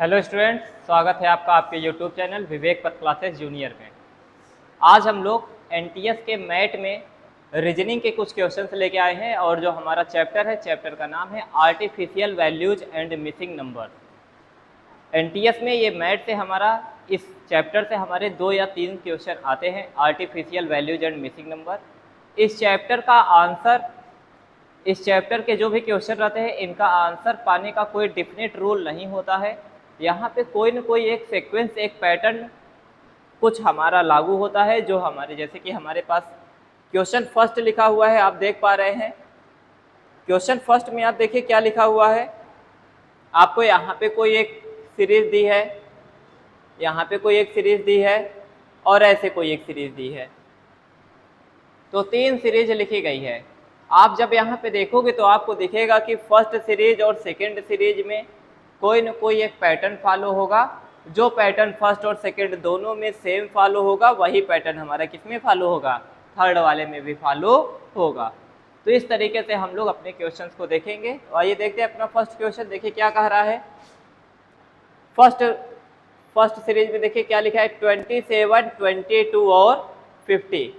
Hello students, स्वागत है आपका आपके यूट्यूब चैनल विवेक पथ क्लासेस जूनियर में। आज हम लोग एनटीएस के मैट में रीजनिंग के कुछ क्वेश्चंस लेके आए हैं और जो हमारा चैप्टर का नाम है artificial values and missing number. NTS में ये मैट से हमारा इस चैप्टर से हमारे 2 या 3 क्वेश्चन आते हैं, artificial values and missing number. इस चैप्टर के जो भी क्वेश्चन रहते हैं इनका आंसर पाने का कोई डिफिनेट रूल नहीं होता है। यहाँ पे कोई न कोई एक सीक्वेंस, एक पैटर्न कुछ हमारा लागू होता है, जो हमारे जैसे कि हमारे पास क्वेश्चन फर्स्ट लिखा हुआ है, आप देख पा रहे हैं। क्वेश्चन फर्स्ट में आप देखिए क्या लिखा हुआ है। आपको यहाँ पे कोई एक सीरीज दी है, यहाँ पे कोई एक सीरीज दी है और ऐसे कोई एक सीरीज दी है, तो 3 सीरीज लिखी गई है। आप जब यहाँ पे देखोगे तो आपको दिखेगा कि फर्स्ट सीरीज और सेकेंड सीरीज में कोई न कोई एक पैटर्न फॉलो होगा। जो पैटर्न फर्स्ट और सेकेंड दोनों में सेम फॉलो होगा, वही पैटर्न हमारा किसमें फॉलो होगा, थर्ड वाले में भी फॉलो होगा। तो इस तरीके से हम लोग अपने क्वेश्चंस को देखेंगे। आइए देखते हैं अपना फर्स्ट क्वेश्चन। देखिए क्या कह रहा है। फर्स्ट सीरीज में देखिए क्या लिखा है, 27, 22 और 50।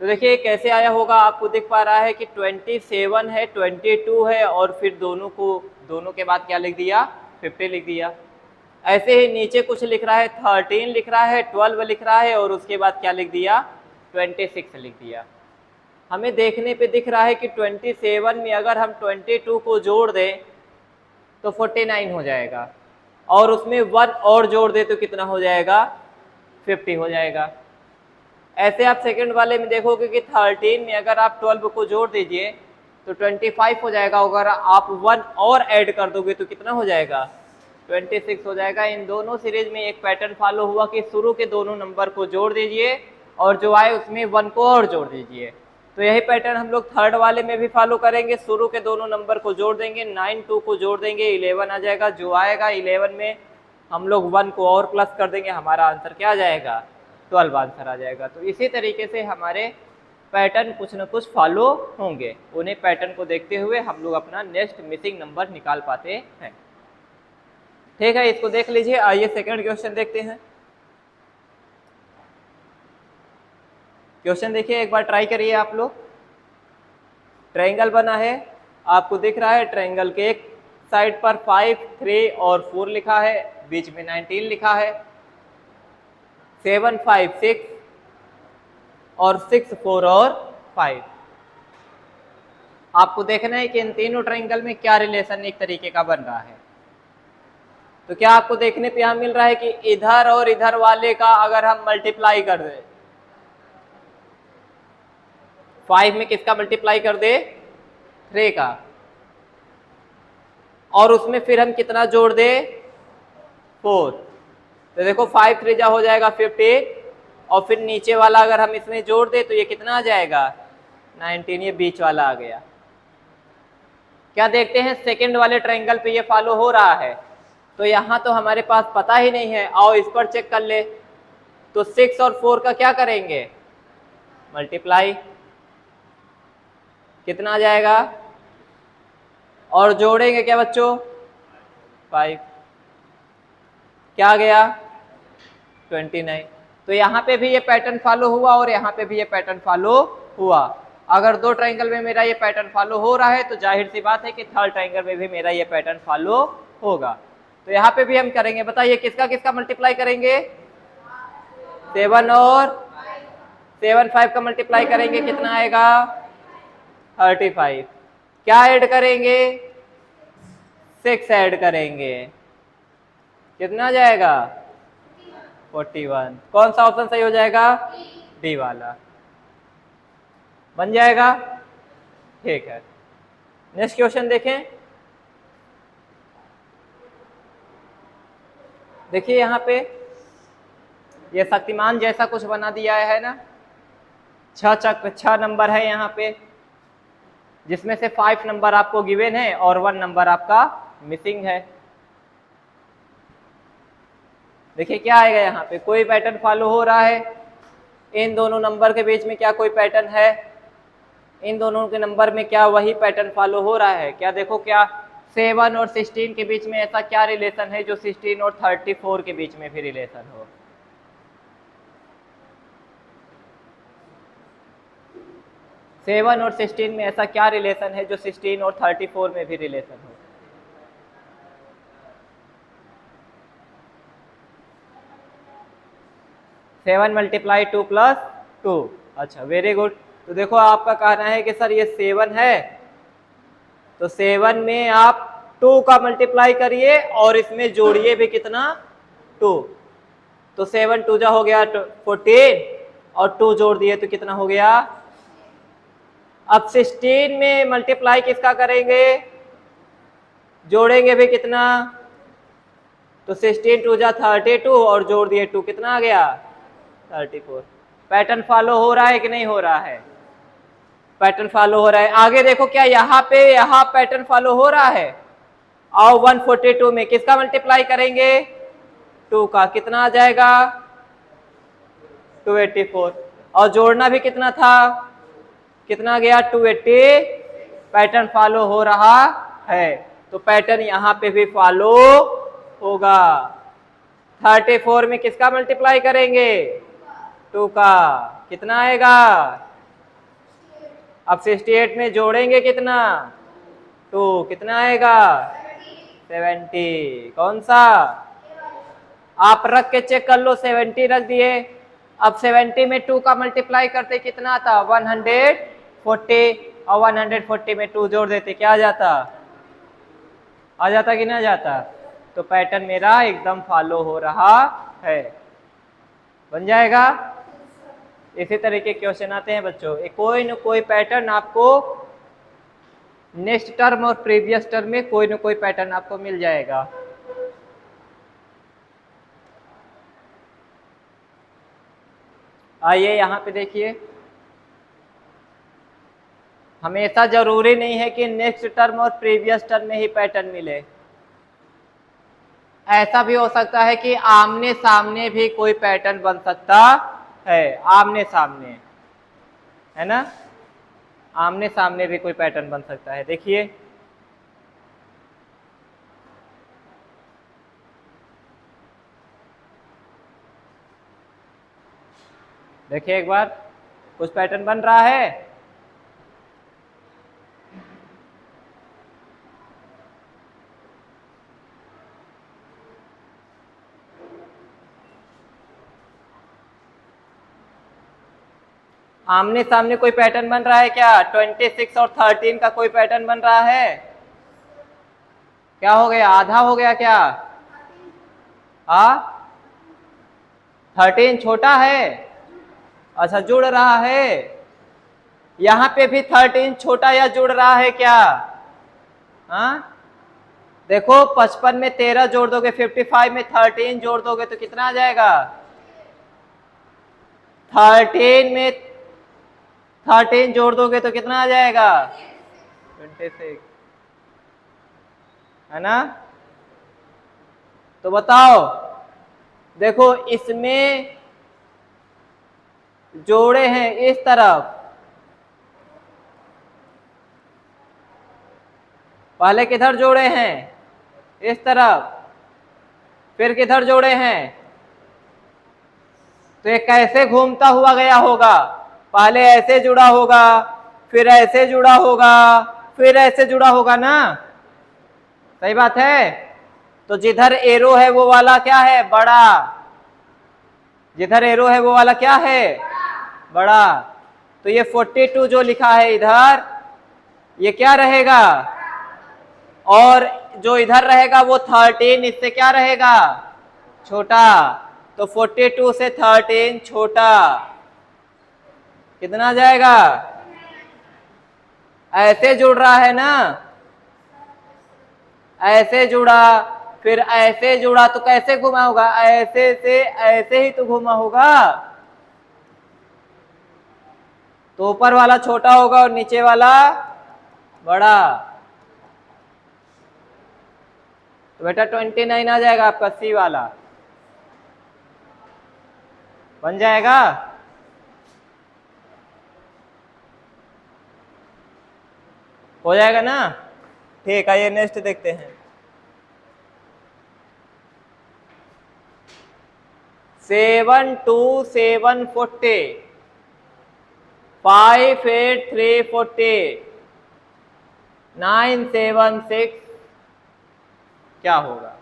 तो देखिए कैसे आया होगा, आपको दिख पा रहा है कि 27 है, 22 है और फिर दोनों के बाद क्या लिख दिया, 50 लिख दिया। ऐसे ही नीचे कुछ लिख रहा है, 13 लिख रहा है, 12 लिख रहा है और उसके बाद क्या लिख दिया, 26 लिख दिया। हमें देखने पे दिख रहा है कि 27 में अगर हम 22 को जोड़ दें तो 49 हो जाएगा और उसमें 1 और जोड़ दें तो कितना हो जाएगा, 50 हो जाएगा। ऐसे आप सेकंड वाले में देखोगे कि 13 में अगर आप 12 को जोड़ दीजिए तो 25 हो जाएगा। अगर आप 1 और ऐड कर दोगे तो कितना हो जाएगा, 26 हो जाएगा। इन दोनों सीरीज में एक पैटर्न फॉलो हुआ कि शुरू के दोनों नंबर को जोड़ दीजिए और जो आए उसमें 1 को और जोड़ दीजिए। तो यही पैटर्न हम लोग थर्ड वाले में भी फॉलो करेंगे। शुरू के दोनों नंबर को जोड़ देंगे, 9 2 को जोड़ देंगे, 11 आ जाएगा। जो आएगा 11 में हम लोग 1 को और प्लस कर देंगे, हमारा आंसर क्या आ जाएगा, 12 आंसर आ जाएगा। तो इसी तरीके से हमारे पैटर्न कुछ न कुछ फॉलो होंगे। उन्हें पैटर्न को देखते हुए हम लोग अपना नेक्स्ट मिसिंग नंबर निकाल पाते हैं। ठीक है, इसको देख लीजिए। आइए सेकंड क्वेश्चन देखते हैं। क्वेश्चन देखिए, एक बार ट्राई करिए आप लोग। ट्रायंगल बना है, आपको दिख रहा है। ट्रायंगल के एक साइड पर 5, 3 और 4 लिखा है, बीच में 19 लिखा है। 7, 5, 6 और 6, 4 और 5। आपको देखना है कि इन तीनों ट्रायंगल में क्या रिलेशन एक तरीके का बन रहा है। तो क्या आपको देखने पे यहां मिल रहा है कि इधर और इधर वाले का अगर हम मल्टीप्लाई कर दे, 5 में किसका मल्टीप्लाई कर दे, 3 का, और उसमें फिर हम कितना जोड़ दे, 4। तो देखो 5 3 जा हो जाएगा 15 और फिर नीचे वाला अगर हम इसमें जोड़ दे तो ये कितना आ जाएगा, 19। ये बीच वाला आ गया। क्या देखते हैं सेकंड वाले ट्रायंगल पे ये फॉलो हो रहा है। तो यहाँ तो हमारे पास पता ही नहीं है, आओ इस पर चेक कर ले। तो 6 और 4 का क्या करेंगे, मल्टीप्लाई, कितना आ जाएगा, और जोड़ेंगे क्या बच्चों, 5, क्या आ गया, 29। तो यहाँ पे भी ये पैटर्न फॉलो हुआ और यहाँ पे भी ये पैटर्न फॉलो हुआ। अगर दो ट्रायंगल में मेरा ये पैटर्न फॉलो हो रहा है तो जाहिर सी बात है कि थर्ड ट्रायंगल में भी मेरा ये पैटर्न फॉलो होगा। तो यहाँ पे भी हम करेंगे, बताइए किसका किसका मल्टीप्लाई करेंगे, 7 और 7 5 का मल्टीप्लाई करेंगे, कितना आएगा, 35। क्या ऐड करेंगे, 6 ऐड करेंगे, कितना आ जाएगा, 41। कौन सा ऑप्शन सही हो जाएगा, डी वाला बन जाएगा। ठीक है, नेक्स्ट क्वेश्चन देखें। देखिए यहाँ पे ये शक्तिमान जैसा कुछ बना दिया है ना, 6 नंबर है यहाँ पे, जिसमें से 5 नंबर आपको गिवन है और 1 नंबर आपका मिसिंग है। देखिए क्या आएगा, यहाँ पे कोई पैटर्न फॉलो हो रहा है। इन दोनों नंबर के बीच में क्या कोई पैटर्न है, इन दोनों के नंबर में क्या वही पैटर्न फॉलो हो रहा है, क्या देखो क्या 7 और 16 के बीच में ऐसा क्या रिलेशन है जो 16 और 34 के बीच में भी रिलेशन हो? सेवन और 16 में ऐसा क्या रिलेशन है जो 16 और 34 में भी रिलेशन हो? Seven multiply 2 plus 2। अच्छा, वेरी गुड। तो देखो आपका कहना है कि सर ये 7 है, तो 7 में आप 2 का मल्टीप्लाई करिए और इसमें जोड़िए भी कितना? 2। तो 7 2 जा हो गया 14 और 2 जोड़ दिए तो कितना हो गया? अब 16 में मल्टीप्लाई किसका करेंगे? जोड़ेंगे भी कितना? तो 16 2 जा 32 और जोड़ दिए 2, कितना आ गया? 34। पैटर्न फॉलो हो रहा है कि नहीं हो रहा है? पैटर्न फॉलो हो रहा है। आगे देखो क्या यहाँ पे यहाँ पैटर्न फॉलो हो रहा है। और 142 में किसका मल्टीप्लाई करेंगे? 2 का, कितना आ जाएगा? 284। और जोड़ना भी कितना था? कितना गया? 280। पैटर्न फॉलो हो रहा है, तो पैटर्न यहाँ पे भी फॉलो होगा। 34 में किसका मल्टीप्लाई करेंगे? 2 का, कितना आएगा? अब 68 में जोड़ेंगे कितना? 2, कितना आएगा? 70। कौन सा? आप रख के चेक कर लो, 70 रख दिए। अब 70 में 2 का मल्टीप्लाई करते कितना था? 140। और 140 में 2 जोड़ देते क्या आ जाता? आ जाता कि ना जाता? तो पैटर्न मेरा एकदम फॉलो हो रहा है। बन जाएगा। इसी तरह के क्वेश्चन आते हैं बच्चों, कोई न कोई पैटर्न आपको नेक्स्ट टर्म और प्रीवियस टर्म में कोई न कोई पैटर्न आपको मिल जाएगा। आइए यहाँ पे देखिए, हमेशा जरूरी नहीं है कि नेक्स्ट टर्म और प्रीवियस टर्म में ही पैटर्न मिले। ऐसा भी हो सकता है कि आमने सामने भी कोई पैटर्न बन सकता है। आमने सामने, है ना? आमने सामने भी कोई पैटर्न बन सकता है। देखिए देखिए एक बार, कुछ पैटर्न बन रहा है। आमने सामने कोई पैटर्न बन रहा है क्या? 26 और 13 का कोई पैटर्न बन रहा है? क्या हो गया? आधा हो गया क्या? 13 छोटा है। अच्छा, जुड़ रहा है। यहाँ पे भी 13 छोटा या जुड़ रहा है क्या? देखो 55 में 13 जोड़ दोगे, 55 में 13 जोड़ दोगे तो कितना आ जाएगा? 13 में 13 जोड़ दोगे तो कितना आ जाएगा? 26, है ना? तो बताओ, देखो इसमें जोड़े हैं इस तरफ, पहले किधर जोड़े हैं? इस तरफ। फिर किधर जोड़े हैं? तो ये कैसे घूमता हुआ गया होगा? पहले ऐसे जुड़ा होगा, फिर ऐसे जुड़ा होगा, फिर ऐसे जुड़ा होगा ना? सही बात है। तो जिधर एरो है वो वाला क्या है? बड़ा। जिधर एरो है वो वाला क्या है? बड़ा। तो ये 42 जो लिखा है इधर, ये क्या रहेगा? और जो इधर रहेगा वो 13 इससे क्या रहेगा? छोटा। तो 42 से 13 छोटा, कितना जाएगा? ऐसे जुड़ रहा है ना? ऐसे जुड़ा, फिर ऐसे जुड़ा, तो कैसे घुमा होगा? ऐसे से ऐसे ही तो घुमा होगा। तो ऊपर वाला छोटा होगा और नीचे वाला बड़ा। तो बेटा 29 आ जाएगा आपका सी वाला। बन जाएगा। हो जाएगा ना? ठीक, आइए नेक्स्ट देखते हैं। 7 2 7 40, 5 8 3 40, 9 7 6, क्या होगा?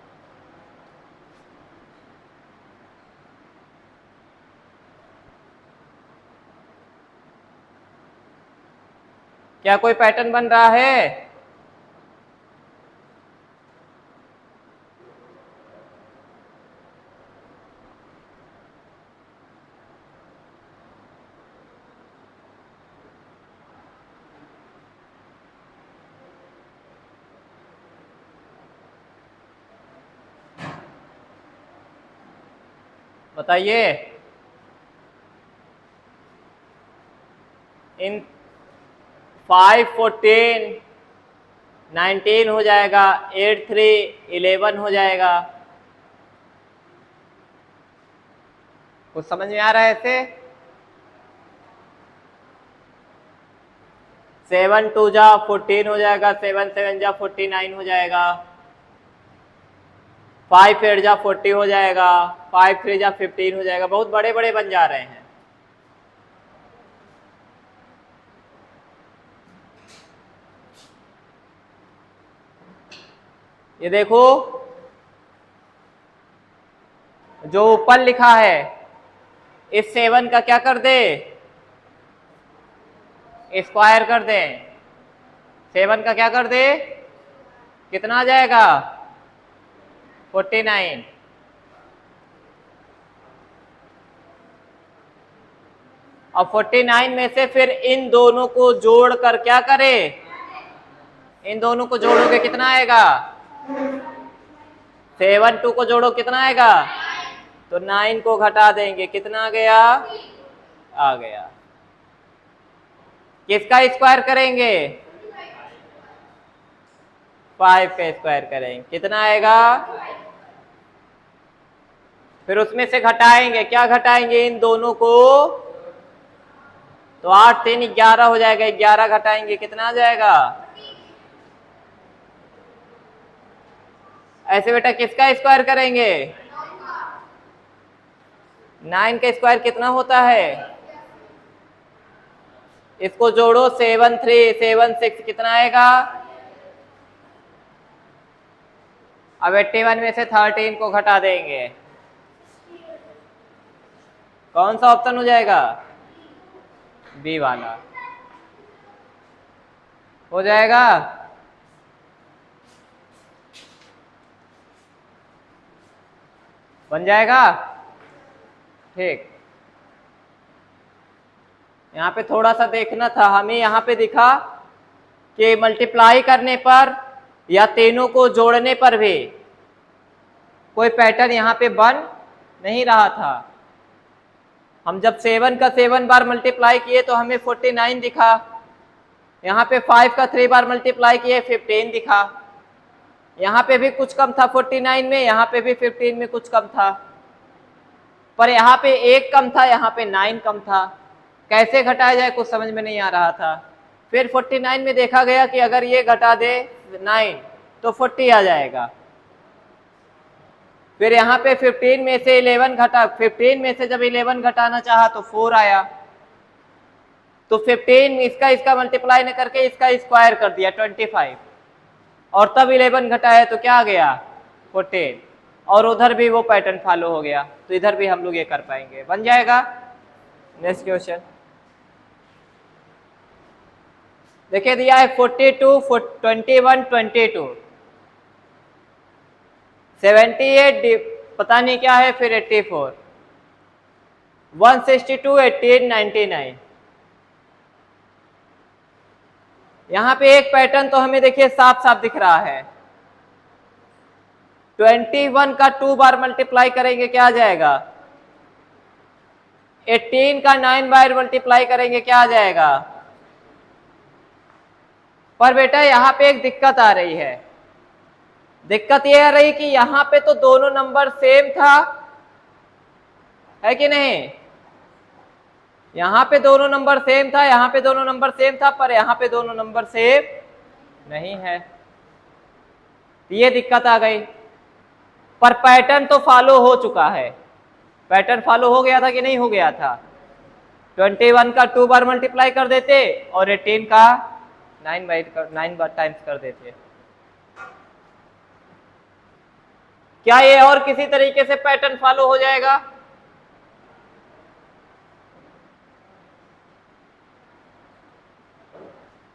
क्या कोई पैटर्न बन रहा है? बताइए। इन 5 14 19 हो जाएगा, 8 3 11 हो जाएगा। कुछ समझ में आ रहा है ऐसे? 7 2 जा 14 हो जाएगा, 7 7 जा 49 हो जाएगा, 5 8 जा 40 हो जाएगा, 5 3 जा 15 हो जाएगा। बहुत बड़े बड़े बन जा रहे हैं। ये देखो, जो ऊपर लिखा है इस 7 का क्या कर दे? स्क्वायर कर दे। 7 का क्या कर दे? कितना आ जाएगा? 49। अब 49 में से फिर इन दोनों को जोड़कर क्या करें? इन दोनों को जोड़ोगे कितना आएगा? 7 2 को जोड़ो कितना आएगा? तो 9 को घटा देंगे, कितना आ गया? आ गया। किसका स्क्वायर करेंगे? 5 का स्क्वायर करेंगे, कितना आएगा? फिर उसमें से घटाएंगे, क्या घटाएंगे? इन दोनों को। तो 8 3 11 हो जाएगा, 11 घटाएंगे कितना आ जाएगा? ऐसे बेटा किसका स्क्वायर करेंगे? 9 का स्क्वायर कितना होता है? इसको जोड़ो, 7 3 7 6 कितना आएगा? अब 81 में से 13 को घटा देंगे, कौन सा ऑप्शन हो जाएगा? बी वाला हो जाएगा। बन जाएगा। ठीक, यहाँ पे थोड़ा सा देखना था हमें। यहाँ पे दिखा कि मल्टीप्लाई करने पर या तीनों को जोड़ने पर भी कोई पैटर्न यहाँ पे बन नहीं रहा था। हम जब 7 का 7 बार मल्टीप्लाई किए तो हमें 49 दिखा। यहाँ पे 5 का 3 बार मल्टीप्लाई किए 15 दिखा। यहाँ पे भी कुछ कम था 49 में, यहाँ पे भी 15 में कुछ कम था, पर यहाँ पे 1 कम था, यहाँ पे 9 कम था। कैसे घटाया जाए कुछ समझ में नहीं आ रहा था। फिर 49 में देखा गया कि अगर ये घटा दे 9 तो 40 आ जाएगा। फिर यहाँ पे 15 में से 11 घटा, 15 में से जब 11 घटाना चाहा तो 4 आया। तो 15 इसका मल्टीप्लाई न करके इसका स्क्वायर कर दिया 25, और तब 11 घटाया तो क्या आ गया? 14। और उधर भी वो पैटर्न फॉलो हो गया, तो इधर भी हम लोग ये कर पाएंगे। बन जाएगा। नेक्स्ट क्वेश्चन देखिए, दिया है 42 21 22 78 पता नहीं क्या है, फिर 84 162 18 99। यहां पे एक पैटर्न तो हमें देखिए साफ साफ दिख रहा है। 21 का 2 बार मल्टीप्लाई करेंगे क्या आ जाएगा? 18 का 9 बार मल्टीप्लाई करेंगे क्या आ जाएगा? पर बेटा यहां पे एक दिक्कत आ रही है। दिक्कत ये आ रही कि यहां पे तो दोनों नंबर सेम था, है कि नहीं? यहां पे दोनों नंबर सेम था, यहां पे दोनों नंबर सेम था, पर यहां पे दोनों नंबर सेम नहीं है। ये दिक्कत आ गई। पर पैटर्न तो फॉलो हो चुका है, पैटर्न फॉलो हो गया था कि नहीं हो गया था? 21 का 2 बार मल्टीप्लाई कर देते और 18 का 9 बार टाइम्स कर देते। क्या ये और किसी तरीके से पैटर्न फॉलो हो जाएगा?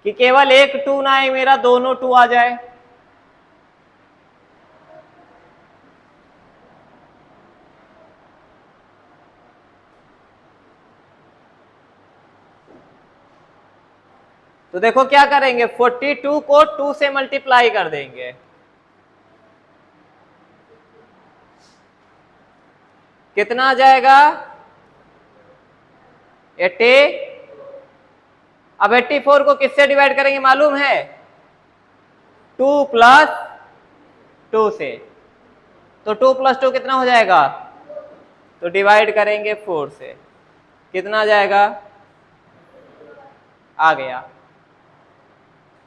कि केवल एक 2 ना आए, मेरा दोनों 2 आ जाए? तो देखो क्या करेंगे, 42 को 2 से मल्टीप्लाई कर देंगे। कितना आ जाएगा? 80। अब 84 को किससे डिवाइड करेंगे मालूम है? 2 प्लस 2 से। तो 2 प्लस 2 कितना हो जाएगा? तो डिवाइड करेंगे 4 से, कितना आ जाएगा? आ गया।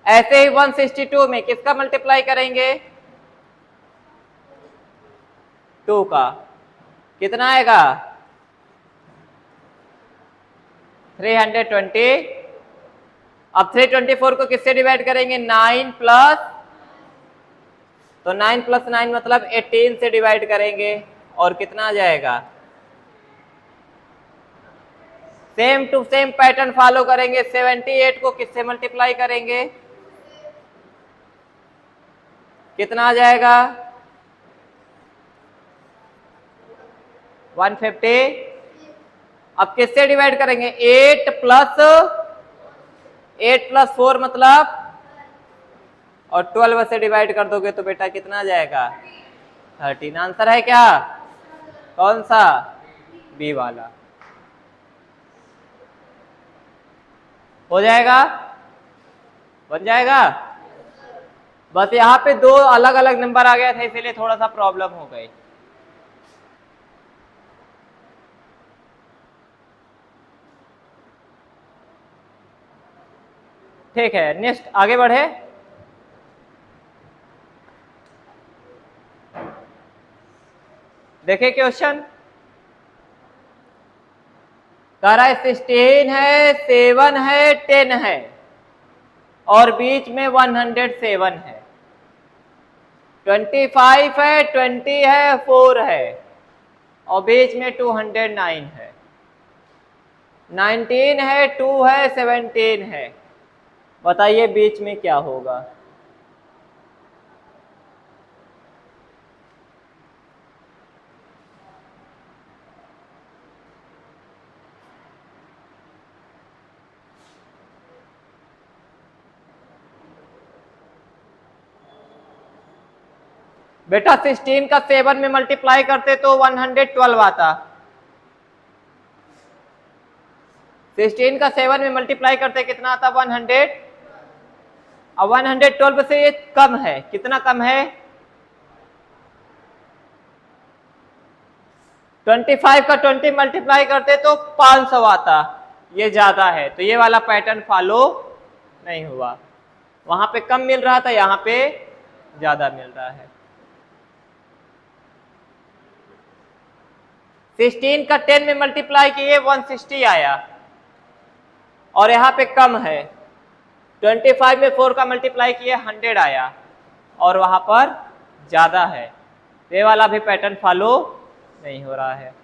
ऐसे ही 162 में किसका मल्टीप्लाई करेंगे? 2 का, कितना आएगा? 320। अब 324 को किससे डिवाइड करेंगे? 9 प्लस, तो 9 प्लस 9 मतलब 18 से डिवाइड करेंगे और कितना आ जाएगा? Same to same pattern follow करेंगे। 78 को किससे मल्टीप्लाई करेंगे? कितना आ जाएगा? 150। अब किससे डिवाइड करेंगे? 8 प्लस 4 मतलब, और 12 से डिवाइड कर दोगे तो बेटा कितना आ जाएगा? 13। आंसर है क्या? कौन सा? बी वाला। हो जाएगा, बन जाएगा। बस यहाँ पे दो अलग अलग नंबर आ गया था, इसीलिए थोड़ा सा प्रॉब्लम हो गई। ठीक है, नेक्स्ट आगे बढ़े। देखिए क्वेश्चन कह रहा है 16 है, 7 है, 10 है और बीच में 107 है। 25 है, 20 है, 4 है और बीच में 209 है। 19 है, 2 है, 17 है। बताइए बीच में क्या होगा? बेटा 16 का 7 में मल्टीप्लाई करते तो 112 आता। 16 का 7 में मल्टीप्लाई करते कितना आता? 100। अब 112 से ये कम है, कितना कम है? 25 का 20 मल्टीप्लाई करते तो 500 आता, ये ज्यादा है, तो ये वाला पैटर्न फॉलो नहीं हुआ। वहां पे कम मिल रहा था, यहाँ पे ज्यादा मिल रहा है। 16 का 10 में मल्टीप्लाई किए 160 आया और यहाँ पे कम है। 25 में 4 का मल्टीप्लाई किए 100 आया और वहां पर ज्यादा है, ये वाला भी पैटर्न फॉलो नहीं हो रहा है।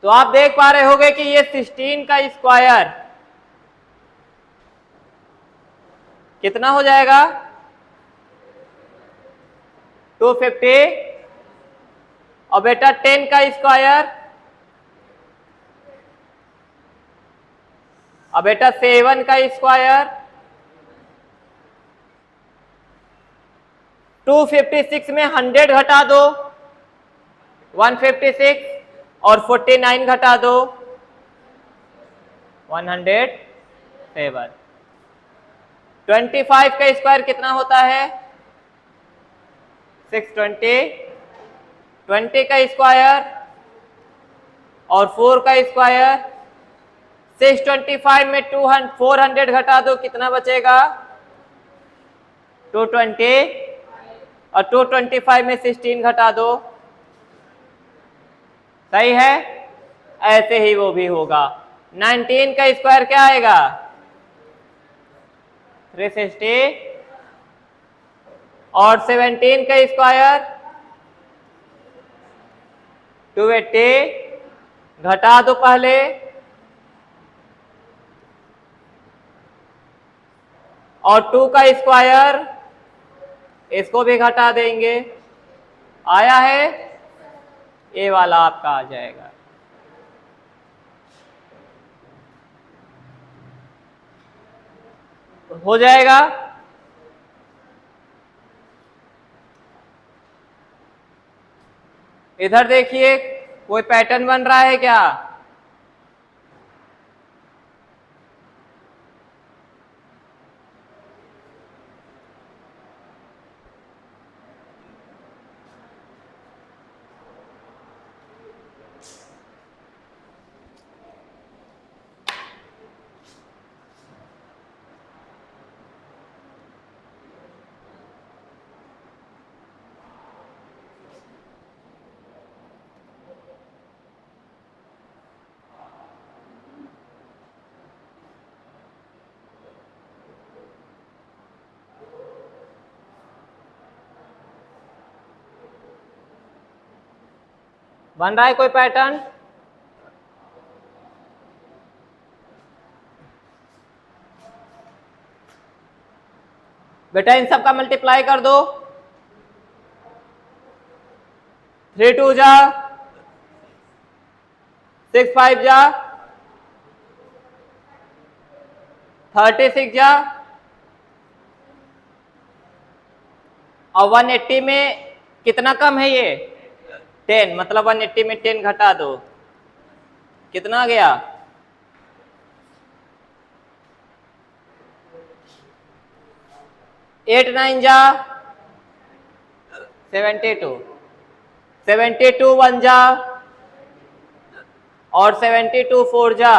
तो आप देख पा रहे होंगे कि ये 16 का स्क्वायर कितना हो जाएगा? 250। और बेटा 10 का स्क्वायर, अब बेटा 7 का स्क्वायर, 256 में 100 घटा दो 156 और 49 घटा दो 107। 25 का स्क्वायर कितना होता है? 620। 20 का स्क्वायर और 4 का स्क्वायर, 625 में 400 घटा दो कितना बचेगा? 220 और 225 में 16 घटा दो, सही है। ऐसे ही वो भी होगा। 19 का स्क्वायर क्या आएगा? 360 और 17 का स्क्वायर 280, घटा दो पहले, और 2 का स्क्वायर इसको भी घटा देंगे, आया है, ये वाला आपका आ जाएगा। हो जाएगा। इधर देखिए कोई पैटर्न बन रहा है क्या? बन रहा है कोई पैटर्न? बेटा इन सब का मल्टीप्लाई कर दो। 3 2 जा, 6 5 जा, 36 जा, और 180 में कितना कम है ये? 10, मतलब 180 में 10 घटा दो, कितना गया? 8 9 जा, 72, 72 1 जा, और 72 4 जा,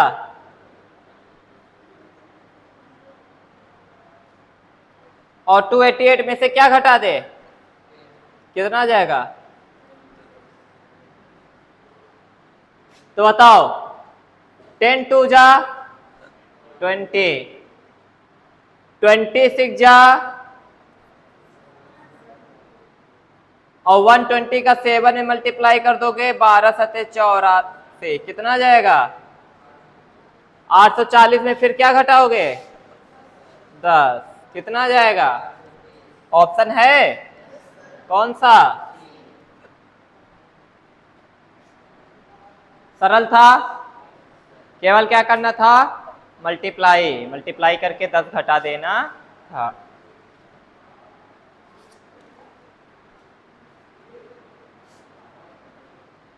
और 288 में से क्या घटा दे, कितना आ जाएगा? तो बताओ, 10 2 जा 20, 26 जा, और 120 का 7 में मल्टीप्लाई कर दोगे, 12 सते 84, कितना आ जाएगा? 840 में फिर क्या घटाओगे? 10, कितना आ जाएगा? ऑप्शन है कौन सा? सरल था, केवल क्या करना था? मल्टीप्लाई, मल्टीप्लाई करके 10 घटा देना था।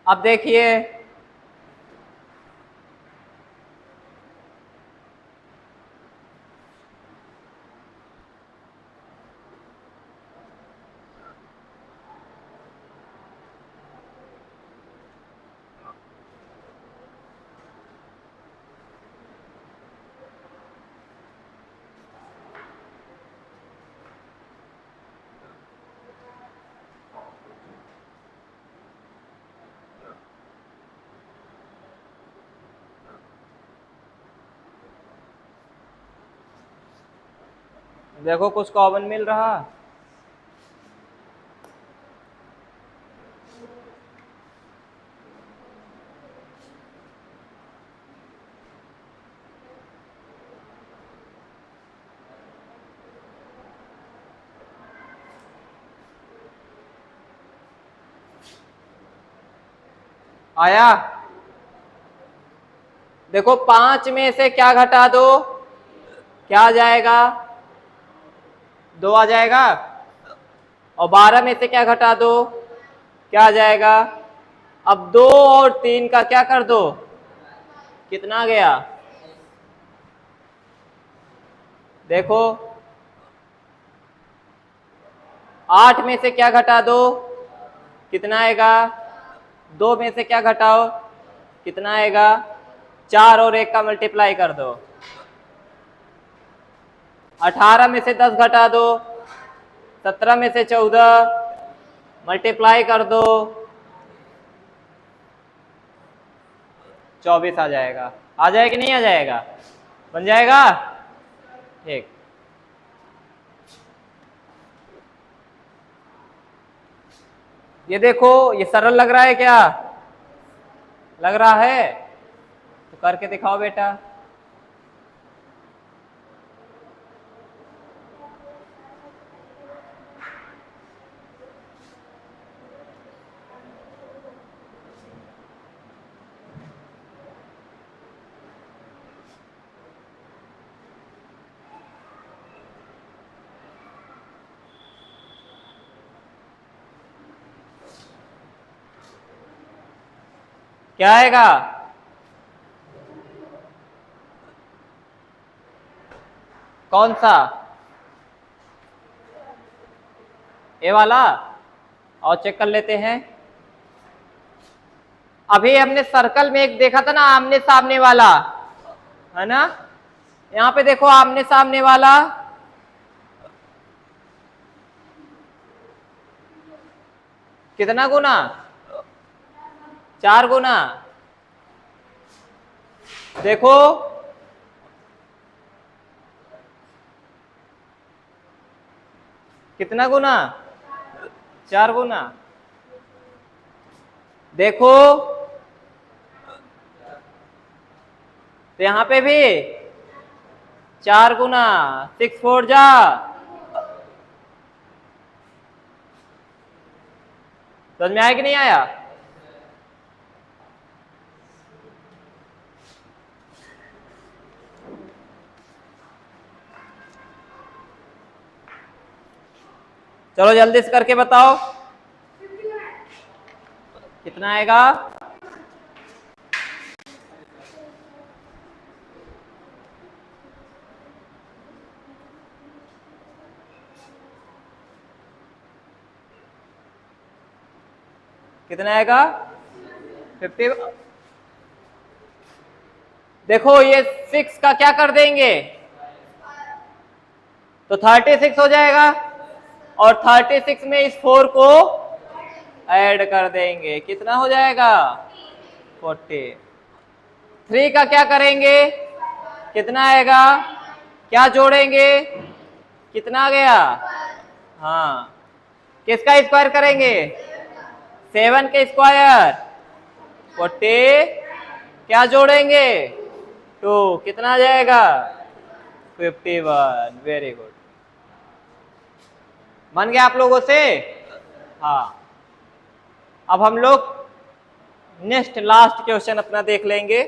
अब देखिए, देखो कुछ कॉमन मिल रहा। आया? देखो 5 में से क्या घटा दो, क्या आ जाएगा? 2 आ जाएगा, और 12 में से क्या घटा दो, क्या आ जाएगा? अब 2 और 3 का क्या कर दो, कितना गया? देखो 8 में से क्या घटा दो, कितना आएगा? 2 में से क्या घटाओ, कितना आएगा? 4 और 1 का मल्टीप्लाई कर दो। 18 में से 10 घटा दो, 17 में से 14 मल्टीप्लाई कर दो, 24 आ जाएगा। आ जाएगा कि नहीं आ जाएगा? बन जाएगा। ठीक, ये देखो, ये सरल लग रहा है क्या? लग रहा है तो करके दिखाओ बेटा। क्या आएगा? कौन सा? ए वाला? और चेक कर लेते हैं। अभी हमने सर्कल में एक देखा था ना, आमने सामने वाला, है ना? यहाँ पे देखो आमने सामने वाला, कितना गुना? 4 गुना। देखो कितना गुना? 4 गुना। देखो तो यहां पे भी 4 गुना, 6 4 जा। समझ में आया कि नहीं आया? चलो जल्दी से करके बताओ कितना आएगा। कितना आएगा? 50। देखो ये 6 का क्या कर देंगे तो 36 हो जाएगा, और 36 में इस 4 को ऐड कर देंगे, कितना हो जाएगा? 40। 3 का क्या करेंगे? कितना आएगा? क्या जोड़ेंगे? कितना आ गया? हाँ, किसका स्क्वायर करेंगे? 7 के स्क्वायर। 40, क्या जोड़ेंगे? 2, कितना आ जाएगा? 51। वेरी गुड, बन गया आप लोगों से? हाँ, अब हम लोग नेक्स्ट लास्ट क्वेश्चन अपना देख लेंगे।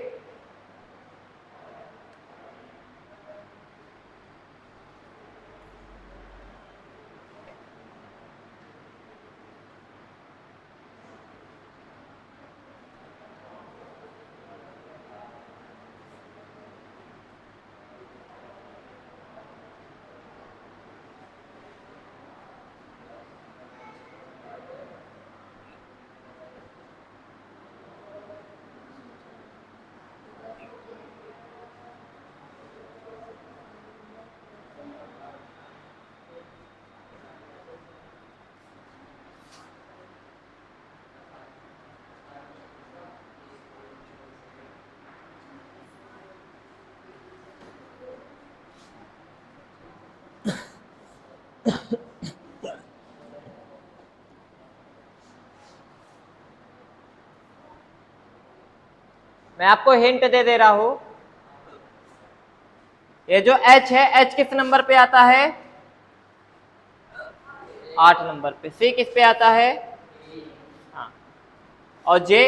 मैं आपको हिंट दे रहा हूं, ये जो h है, h किस नंबर पे आता है? 8 नंबर पे। c किस पे आता है? हाँ, और j?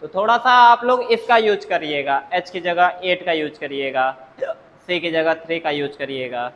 तो थोड़ा सा आप लोग इसका यूज करिएगा, h की जगह 8 का यूज करिएगा, c की जगह 3 का यूज करिएगा।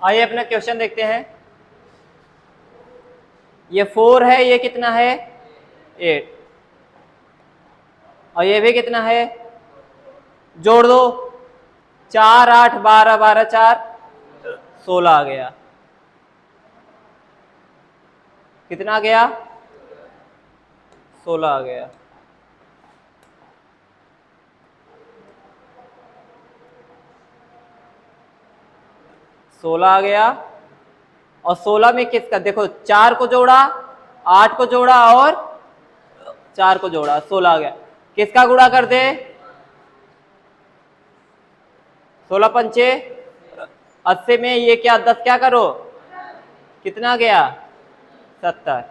आइए अपना क्वेश्चन देखते हैं। ये 4 है, ये कितना है 8, और ये भी कितना है, जोड़ दो 4 8 12 12 4 16 आ गया। कितना आ गया, 16 आ गया। सोलह आ गया। और 16 में किसका, देखो 4 को जोड़ा, 8 को जोड़ा और 4 को जोड़ा, 16 आ गया। किसका गुणा कर दे, 16 पंचे 80 में ये क्या 10 क्या करो, कितना गया 70।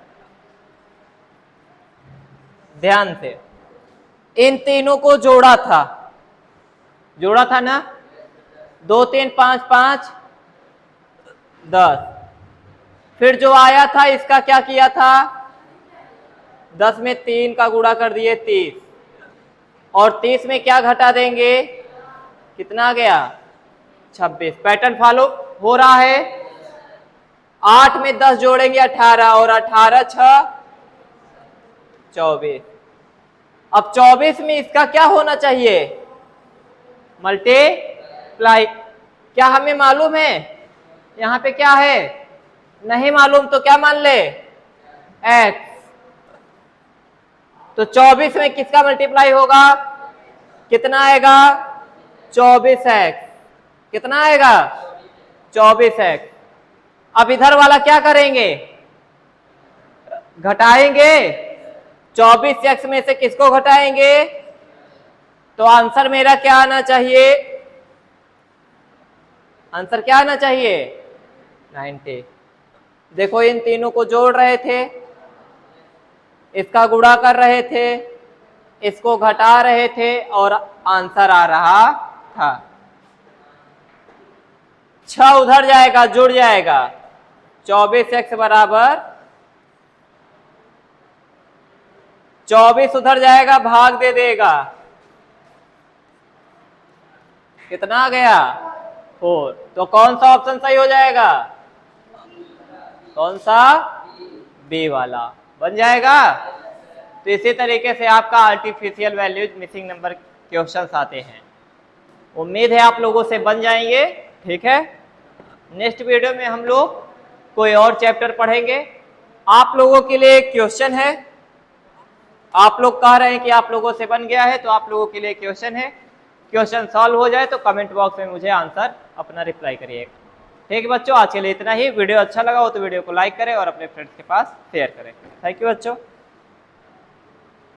ध्यान से इन तीनों को जोड़ा था ना, 2 3 5 5 10। फिर जो आया था इसका क्या किया था, 10 में 3 का गुणा कर दिए 30, और 30 में क्या घटा देंगे, कितना गया 26। पैटर्न फॉलो हो रहा है। 8 में 10 जोड़ेंगे 18, और 18 6 24। अब 24 में इसका क्या होना चाहिए, मल्टीप्लाई। क्या हमें मालूम है, यहां पे क्या है, नहीं मालूम तो क्या मान ले, x। तो 24 में किसका मल्टीप्लाई होगा, कितना आएगा 24x। कितना आएगा 24x। अब इधर वाला क्या करेंगे, घटाएंगे। 24x में से किसको घटाएंगे, तो आंसर मेरा क्या आना चाहिए, आंसर क्या आना चाहिए 90। देखो इन तीनों को जोड़ रहे थे, इसका गुणा कर रहे थे, इसको घटा रहे थे, और आंसर आ रहा था। 6 उधर जाएगा, जुड़ जाएगा, 24x बराबर 24 उधर जाएगा, भाग दे देगा, कितना आ गया 4। तो कौन सा ऑप्शन सही हो जाएगा, कौन सा, बी वाला बन जाएगा। तो इसी तरीके से आपका artificial values missing number questions आते हैं। उम्मीद है आप लोगों से बन जाएंगे। ठीक है, नेक्स्ट वीडियो में हम लोग कोई और चैप्टर पढ़ेंगे। आप लोगों के लिए क्वेश्चन है, आप लोग कह रहे हैं कि आप लोगों से बन गया है, तो आप लोगों के लिए क्वेश्चन है। क्वेश्चन सॉल्व हो जाए तो कमेंट बॉक्स में मुझे आंसर अपना रिप्लाई करिएगा। ठीक है बच्चों, आज के लिए इतना ही। वीडियो अच्छा लगा हो तो वीडियो को लाइक करें और अपने फ्रेंड्स के पास शेयर करें। थैंक यू बच्चों।